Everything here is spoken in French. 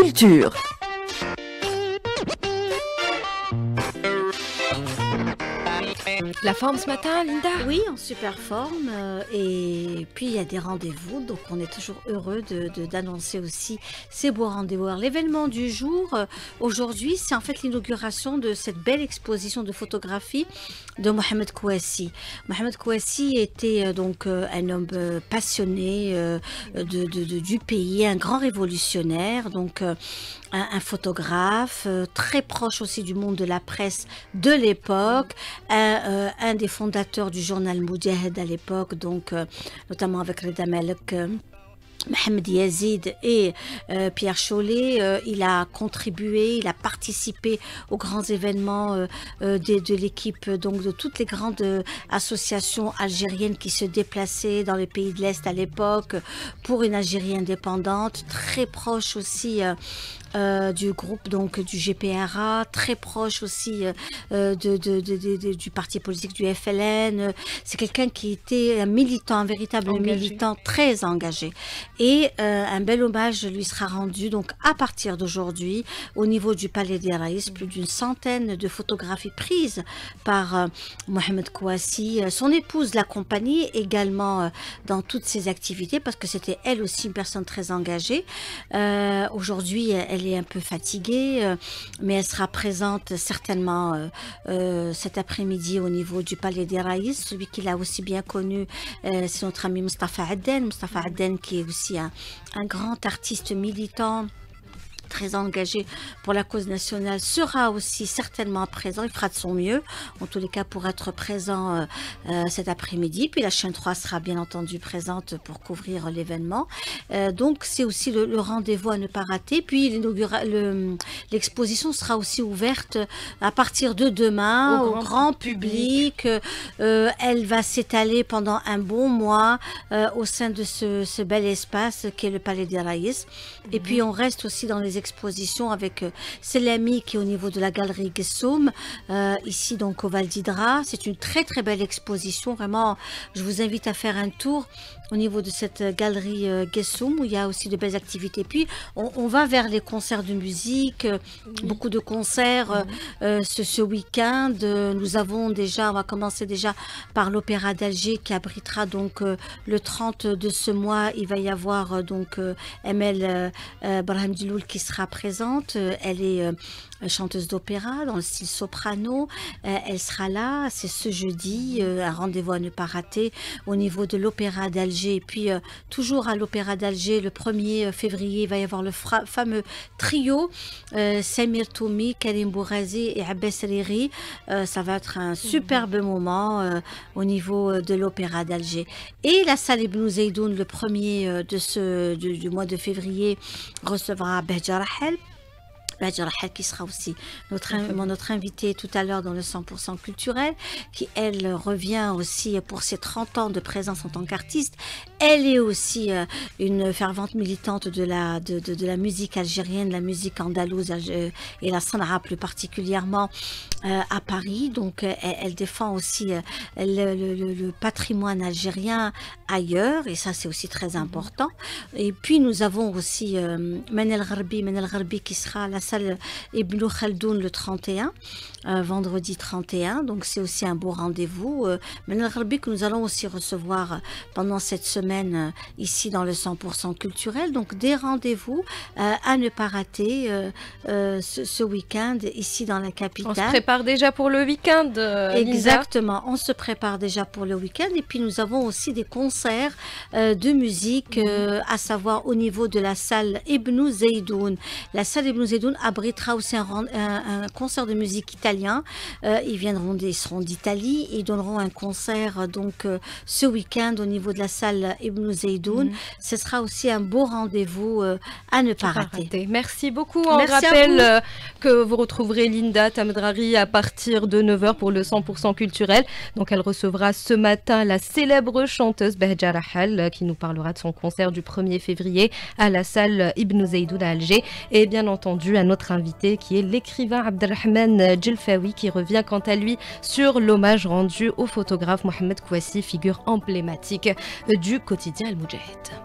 culture. La forme ce matin, Linda? Oui, en super forme. Et puis, il y a des rendez-vous. Donc, on est toujours heureux d'annoncer aussi ces beaux rendez-vous. Alors, l'événement du jour, aujourd'hui, c'est en fait l'inauguration de cette belle exposition de photographie de Mohamed Kouassi. Mohamed Kouassi était donc un homme passionné du pays, un grand révolutionnaire, donc un photographe très proche aussi du monde de la presse de l'époque, un des fondateurs du journal Moudjahed à l'époque, donc notamment avec Reda Malek, Mohamed Yazid et Pierre Chollet. Il a contribué, il a participé aux grands événements de l'équipe, donc de toutes les grandes associations algériennes qui se déplaçaient dans les pays de l'Est à l'époque pour une Algérie indépendante, très proche aussi du groupe donc du GPRA, très proche aussi du parti politique du FLN. C'est quelqu'un qui était un militant, un véritable militant très engagé. Et un bel hommage lui sera rendu donc à partir d'aujourd'hui au niveau du Palais des Raïs. Plus d'une centaine de photographies prises par Mohamed Kouassi. Son épouse l'accompagnait également dans toutes ses activités parce que c'était elle aussi une personne très engagée. Aujourd'hui, elle est un peu fatiguée, mais elle sera présente certainement cet après-midi au niveau du Palais des Raïs. Celui qu'il a aussi bien connu, c'est notre ami Mustafa Adden. Mustafa Adden qui est aussi un grand artiste militant, très engagé pour la cause nationale, sera aussi certainement présent. Il fera de son mieux, en tous les cas, pour être présent cet après-midi. Puis la chaîne 3 sera bien entendu présente pour couvrir l'événement. Donc, c'est aussi le rendez-vous à ne pas rater. Puis, l'exposition sera aussi ouverte à partir de demain au grand public. Elle va s'étaler pendant un bon mois au sein de ce bel espace qui est le Palais des Raïs. Et puis, on reste aussi dans les expositions avec Selami qui est au niveau de la galerie Gessoum, ici donc au Val d'Hydra. C'est une très très belle exposition, vraiment je vous invite à faire un tour au niveau de cette galerie Gessoum où il y a aussi de belles activités. Puis on va vers les concerts de musique, beaucoup de concerts ce week-end. On va commencer déjà par l'Opéra d'Alger qui abritera donc le 30 de ce mois. Il va y avoir donc Emel Brahim Diloul qui sera présente. Elle est chanteuse d'opéra dans le style soprano. Elle sera là, c'est ce jeudi, un rendez-vous à ne pas rater au niveau de l'Opéra d'Alger. Et puis toujours à l'Opéra d'Alger, le 1er février, il va y avoir le fameux trio Samir Toumi, Karim Bourazi et Abbas Riri. Ça va être un superbe moment au niveau de l'Opéra d'Alger. Et la salle Ibn Zeydoun, le 1er du mois de février, recevra Behja Rahel. Behja Rahel qui sera aussi notre invitée tout à l'heure dans le 100% culturel, qui elle revient aussi pour ses 30 ans de présence en tant qu'artiste. Elle est aussi une fervente militante de la musique algérienne, la musique andalouse et la sanaa plus particulièrement à Paris. Donc elle défend aussi le patrimoine algérien ailleurs, et ça c'est aussi très important. Et puis nous avons aussi Manel Gharbi qui sera à la salle Ibn Khaldoun le 31, vendredi 31, donc c'est aussi un beau rendez-vous. Manel Gharbi que nous allons aussi recevoir pendant cette semaine ici dans le 100% culturel. Donc des rendez-vous à ne pas rater ce week-end ici dans la capitale. On se prépare déjà pour le week-end, exactement, on se prépare déjà pour le week-end. Et puis nous avons aussi des concerts de musique, à savoir au niveau de la salle Ibn Zeydoun. La salle Ibn Zeydoun abritera aussi un concert de musique italien. Ils seront d'Italie et ils donneront un concert donc ce week-end au niveau de la salle Ibn Zeydoun. Ce sera aussi un beau rendez-vous à ne pas rater. Merci beaucoup. On rappelle que vous retrouverez Linda Tamdrari à partir de 9h pour le 100% culturel. Donc elle recevra ce matin la célèbre chanteuse Behja Rahel qui nous parlera de son concert du 1er février à la salle Ibn Zeydoun à Alger. Et bien entendu à notre invité qui est l'écrivain Abdelrahman Djelfaoui qui revient quant à lui sur l'hommage rendu au photographe Mohamed Kouassi, figure emblématique du quotidien Al Moudjahid.